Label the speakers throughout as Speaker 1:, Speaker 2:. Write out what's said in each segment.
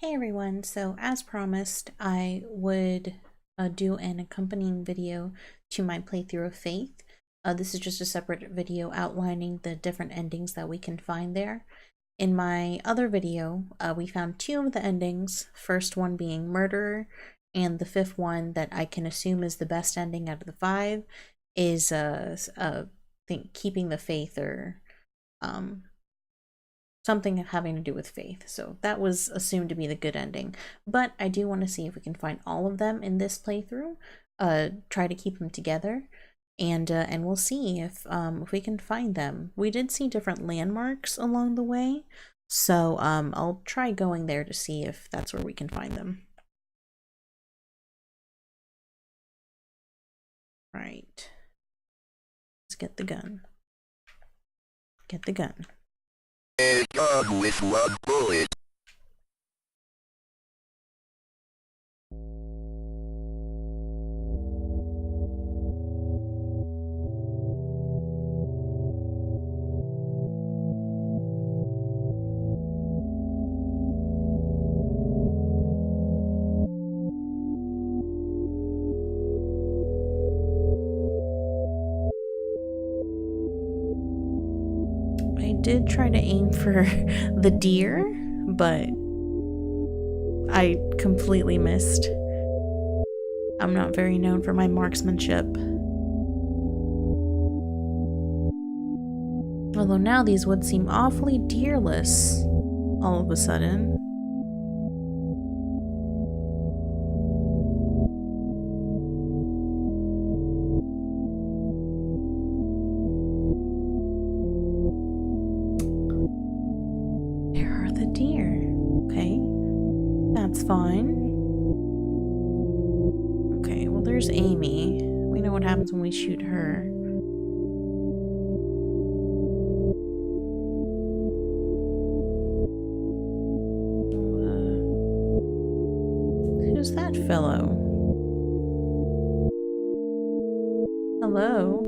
Speaker 1: Hey everyone, so as promised, I would do an accompanying video to my playthrough of Faith. This is just a separate video outlining the different endings that we can find there. In my other video, we found two of the endings, first one being Murderer, and the fifth one that I can assume is the best ending out of the five is think Keeping the Faith or something having to do with faith. So that was assumed to be the good ending. But I do want to see if we can find all of them in this playthrough. Try to keep them together, and we'll see if we can find them. We did see different landmarks along the way, so I'll try going there to see if that's where we can find them. Right. Let's get the gun. Get the gun.
Speaker 2: A gun with one bullet.
Speaker 1: I did try to aim for the deer, but I completely missed. I'm not very known for my marksmanship. Although now these woods seem awfully deerless all of a sudden. There are the deer. Okay, that's fine. Okay, well there's Amy. We know what happens when we shoot her. Who's that fellow? Hello?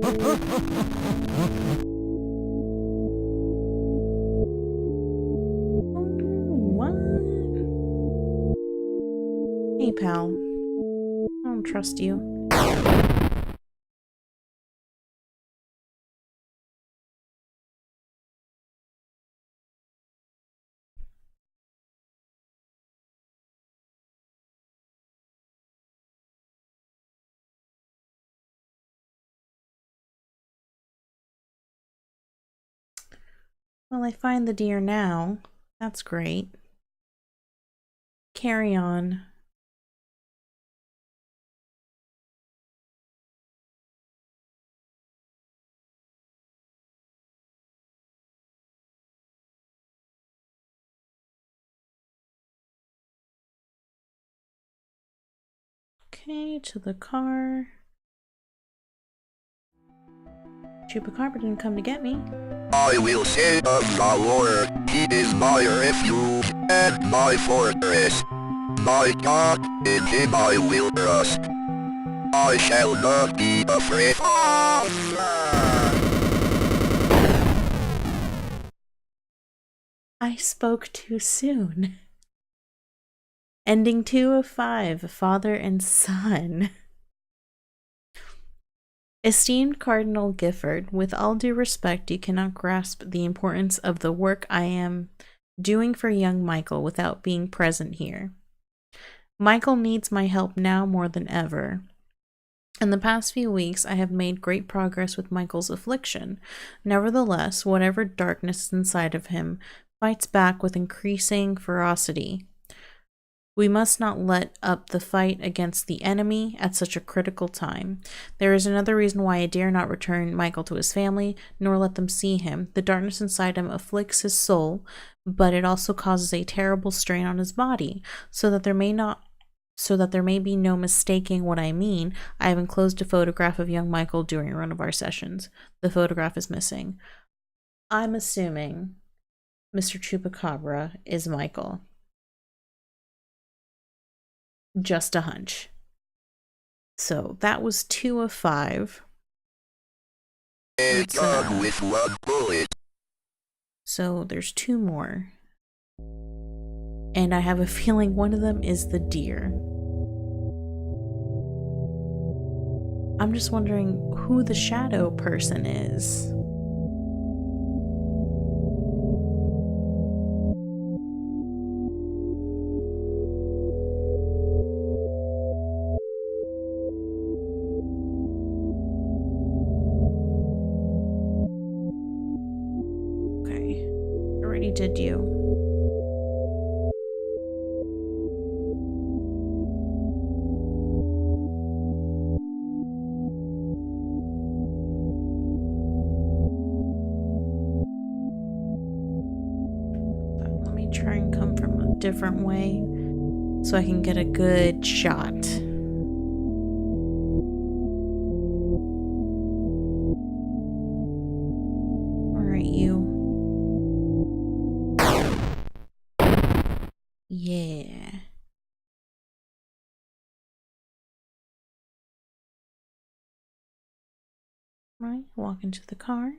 Speaker 1: What? Hey, pal. I don't trust you. Well, I find the deer now. That's great. Carry on. Okay, to the car. Chupacabra didn't come to get me.
Speaker 2: I will say of the Lord, He is my refuge and my fortress. My God, in Him I will trust. I shall not be afraid.
Speaker 1: I spoke too soon. Ending 2 of 5, Father and Son. Esteemed Cardinal Gifford, with all due respect, you cannot grasp the importance of the work I am doing for young Michael without being present here. Michael needs my help now more than ever. In the past few weeks, I have made great progress with Michael's affliction. Nevertheless, whatever darkness is inside of him fights back with increasing ferocity. We must not let up the fight against the enemy at such a critical time. There is another reason why I dare not return Michael to his family, nor let them see him. The darkness inside him afflicts his soul, but it also causes a terrible strain on his body, so that there may be no mistaking what I mean. I have enclosed a photograph of young Michael during one of our sessions. The photograph is missing. I'm assuming Mr. Chupacabra is Michael. Just a hunch. So that was 2 of 5.
Speaker 2: A gun with one bullet.
Speaker 1: So there's 2 more. and I have a feeling one of them is the deer. I'm just wondering who the shadow person is. Okay, already did you. Let me try and come from a different way so I can get a good shot. Alright, you. Yeah. Right, walk into the car.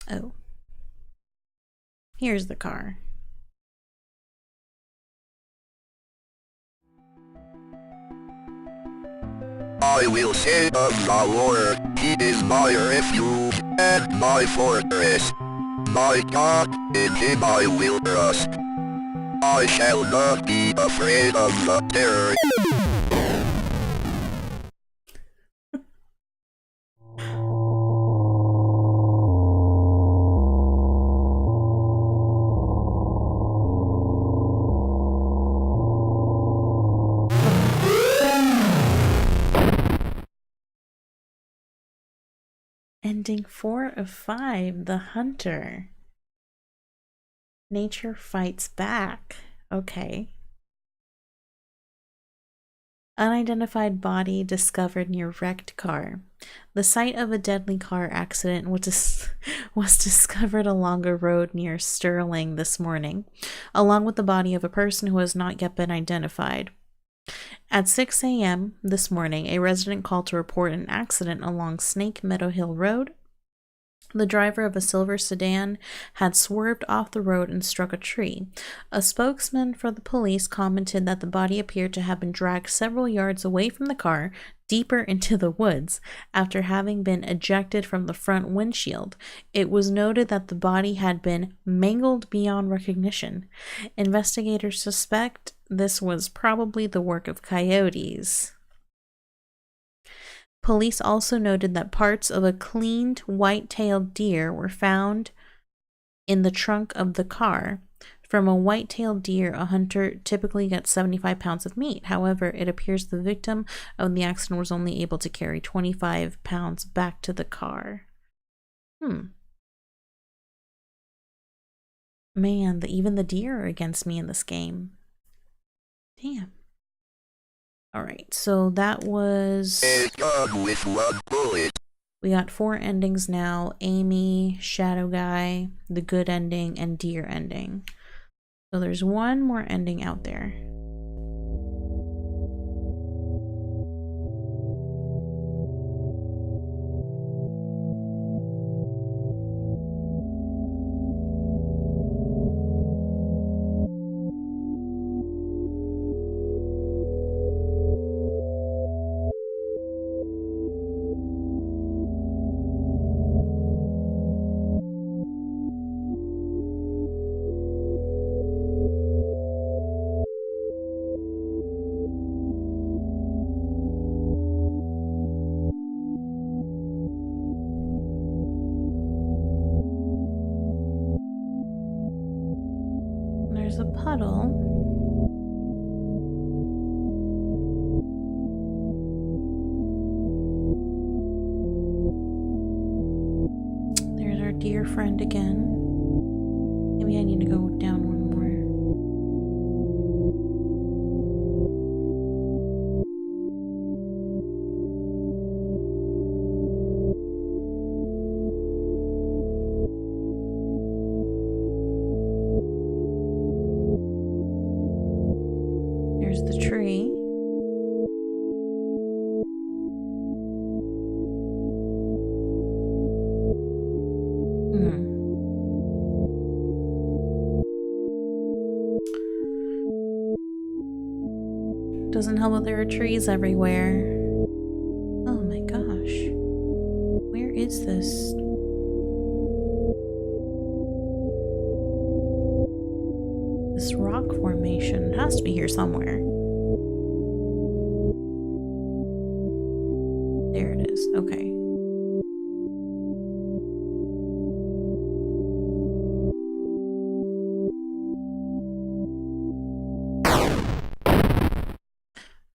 Speaker 1: Oh. Here's the car.
Speaker 2: I will say of the Lord, He is my refuge and my fortress. My God, in Him I will trust. I shall not be afraid of the terror.
Speaker 1: Ending 4 of 5, The Hunter. Nature fights back. Okay. Unidentified body discovered near wrecked car. The site of a deadly car accident was discovered along a road near Sterling this morning, along with the body of a person who has not yet been identified. At 6 a.m. this morning, a resident called to report an accident along Snake Meadow Hill Road. The driver of a silver sedan had swerved off the road and struck a tree. A spokesman for the police commented that the body appeared to have been dragged several yards away from the car, deeper into the woods, after having been ejected from the front windshield. It was noted that the body had been mangled beyond recognition. Investigators suspect this was probably the work of coyotes. Police also noted that parts of a cleaned white-tailed deer were found in the trunk of the car. From a white-tailed deer, a hunter typically gets 75 pounds of meat. However, it appears the victim of the accident was only able to carry 25 pounds back to the car. Man, even the deer are against me in this game. Damn. Alright, so that was...
Speaker 2: with one bullet.
Speaker 1: We got 4 endings now: Amy, Shadow Guy, the good ending, and deer ending. So there's one more ending out there. There's a puddle. There's our dear friend again. Maybe I need to go down one more. There's the tree. How about there are trees everywhere? Oh my gosh. Where is this? This rock formation has to be here somewhere. There it is. Okay.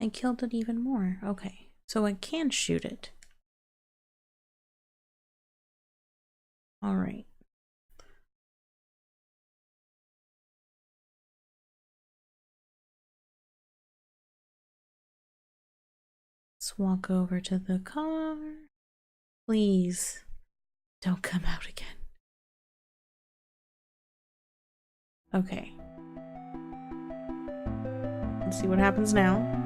Speaker 1: I killed it even more. Okay. So I can shoot it. Alright. Let's walk over to the car. Please don't come out again. Okay. Let's see what happens now.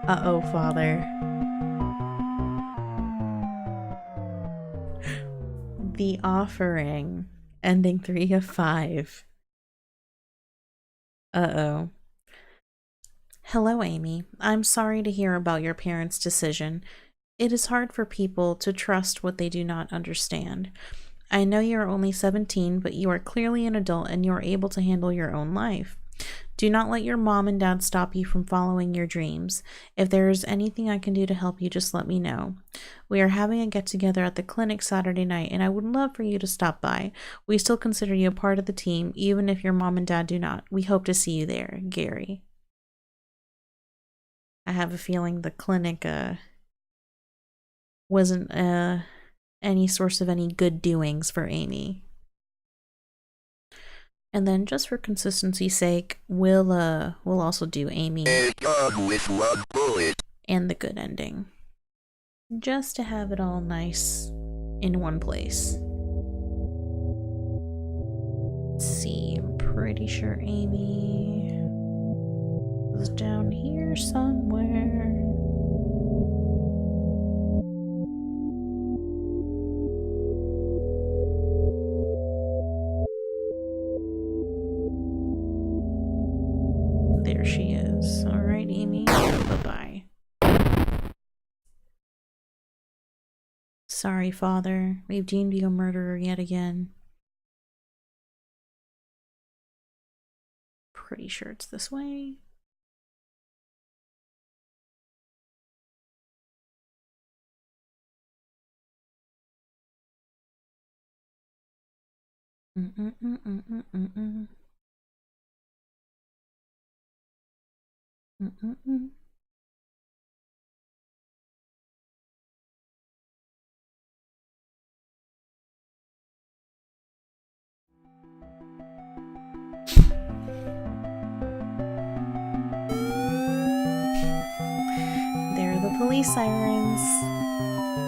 Speaker 1: Uh-oh, Father. The Offering, ending 3 of 5. Uh-oh. Hello, Amy. I'm sorry to hear about your parents' decision. It is hard for people to trust what they do not understand. I know you are only 17, but you are clearly an adult and you are able to handle your own life. Do not let your mom and dad stop you from following your dreams. If there is anything I can do to help you, just let me know. We are having a get-together at the clinic Saturday night, and I would love for you to stop by. We still consider you a part of the team, even if your mom and dad do not. We hope to see you there, Gary. I have a feeling the clinic wasn't any source of any good doings for Amy. And then, just for consistency's sake, we'll also do Amy and the good ending, just to have it all nice in one place. Let's see, I'm pretty sure Amy is down here somewhere. There she is. All right, Amy. Bye-bye. Sorry, Father. We've deemed you a murderer yet again. Pretty sure it's this way. There are the police sirens.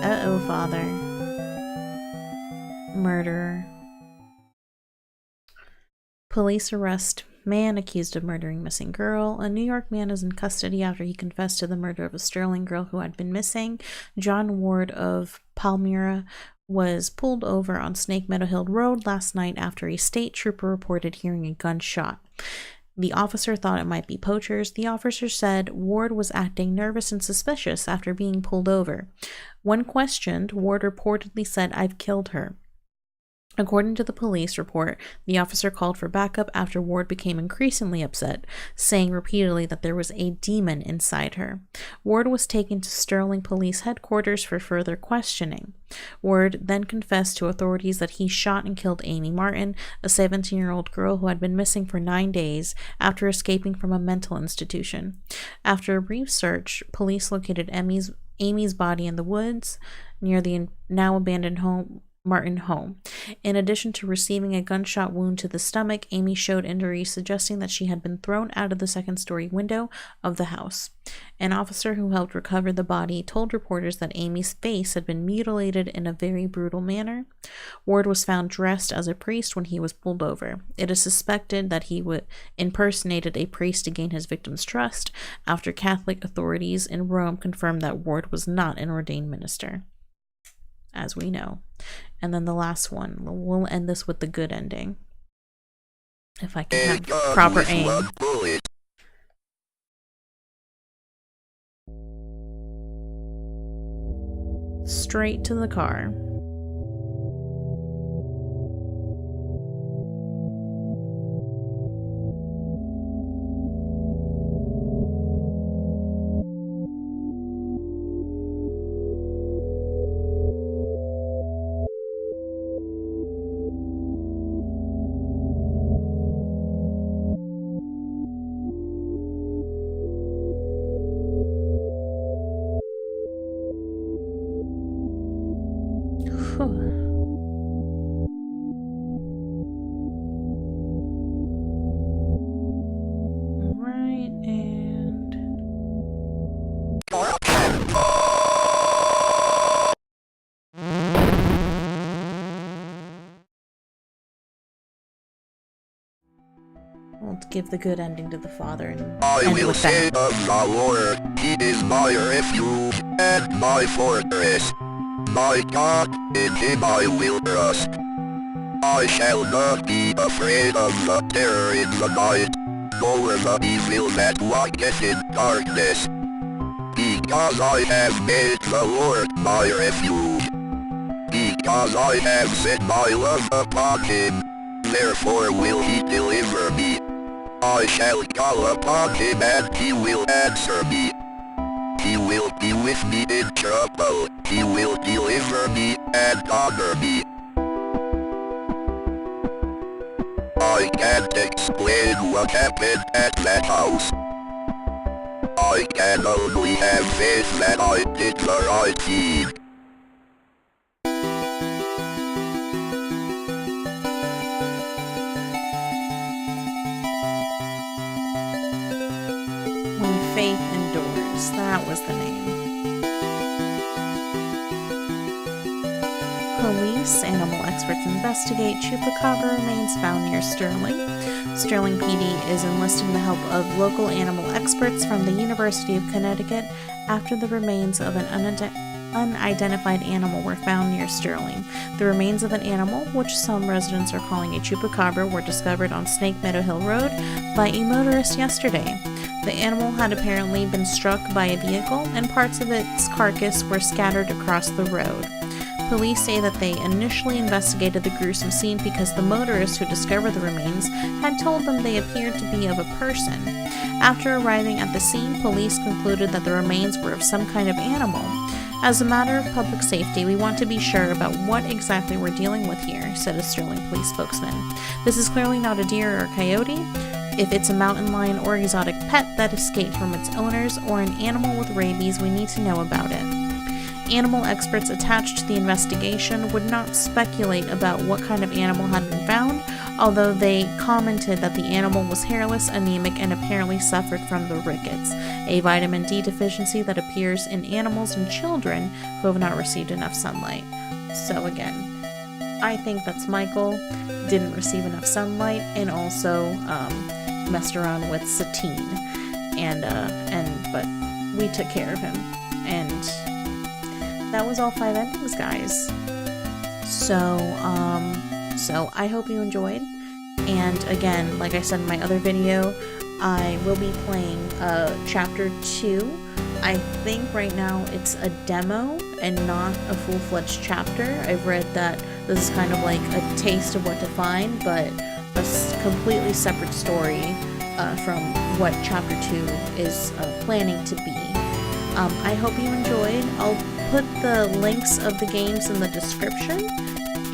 Speaker 1: Uh-oh, Father. Murderer. Police arrest man accused of murdering missing girl. A New York man is in custody after he confessed to the murder of a Sterling girl who had been missing. John Ward of Palmyra was pulled over on Snake Meadow Hill Road last night after a state trooper reported hearing a gunshot. The officer thought it might be poachers. The officer said Ward was acting nervous and suspicious after being pulled over. When questioned, Ward reportedly said, "I've killed her." According to the police report, the officer called for backup after Ward became increasingly upset, saying repeatedly that there was a demon inside her. Ward was taken to Sterling Police Headquarters for further questioning. Ward then confessed to authorities that he shot and killed Amy Martin, a 17-year-old girl who had been missing for 9 days after escaping from a mental institution. After a brief search, police located Amy's body in the woods near the now abandoned home Martin home. In addition to receiving a gunshot wound to the stomach, Amy showed injuries suggesting that she had been thrown out of the second-story window of the house. An officer who helped recover the body told reporters that Amy's face had been mutilated in a very brutal manner. Ward was found dressed as a priest when he was pulled over. It is suspected that he impersonated a priest to gain his victim's trust after Catholic authorities in Rome confirmed that Ward was not an ordained minister, as we know. And then the last one, we'll end this with the good ending. If I can have proper aim. Straight to the car. Right, and we'll give the good ending to the father and
Speaker 2: I
Speaker 1: end
Speaker 2: will
Speaker 1: with
Speaker 2: say
Speaker 1: that.
Speaker 2: of the Lord, He is my refuge and my fortress. My God, in Him I will trust. I shall not be afraid of the terror in the night, nor the evil that walketh in darkness. Because I have made the Lord my refuge. Because I have set my love upon Him, therefore will He deliver me. I shall call upon Him and He will answer me. He will be with me in trouble. He will deliver me and honor me. I can't explain what happened at that house. I can only have faith that I did the right thing.
Speaker 1: When Faith Endures, that was the name. Police, animal experts investigate chupacabra remains found near Sterling. Sterling PD is enlisting the help of local animal experts from the University of Connecticut after the remains of an unidentified animal were found near Sterling. The remains of an animal, which some residents are calling a chupacabra, were discovered on Snake Meadow Hill Road by a motorist yesterday. The animal had apparently been struck by a vehicle, and parts of its carcass were scattered across the road. Police say that they initially investigated the gruesome scene because the motorist who discovered the remains had told them they appeared to be of a person. After arriving at the scene, police concluded that the remains were of some kind of animal. As a matter of public safety, we want to be sure about what exactly we're dealing with here, said a Sterling police spokesman. This is clearly not a deer or a coyote. If it's a mountain lion or exotic pet that escaped from its owners, or an animal with rabies, we need to know about it. Animal experts attached to the investigation would not speculate about what kind of animal had been found, although they commented that the animal was hairless, anemic, and apparently suffered from the rickets, a vitamin D deficiency that appears in animals and children who have not received enough sunlight. So again, I think that's Michael didn't receive enough sunlight and also messed around with satine, but we took care of him, and that was all 5 endings, guys. So I hope you enjoyed. And again, like I said in my other video, I will be playing chapter 2. I think right now it's a demo and not a full-fledged chapter. I've read that this is kind of like a taste of what to find, but a completely separate story from what chapter 2 is planning to be. I hope you enjoyed. I'll put the links of the games in the description,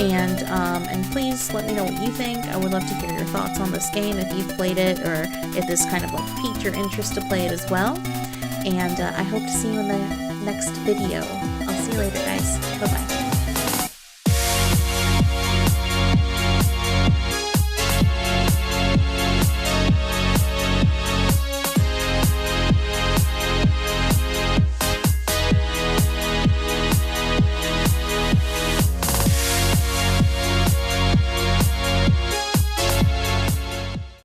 Speaker 1: and please let me know what you think. I would love to hear your thoughts on this game if you've played it, or if this kind of like piqued your interest to play it as well. And I hope to see you in the next video. I'll see you later, guys. Bye-bye.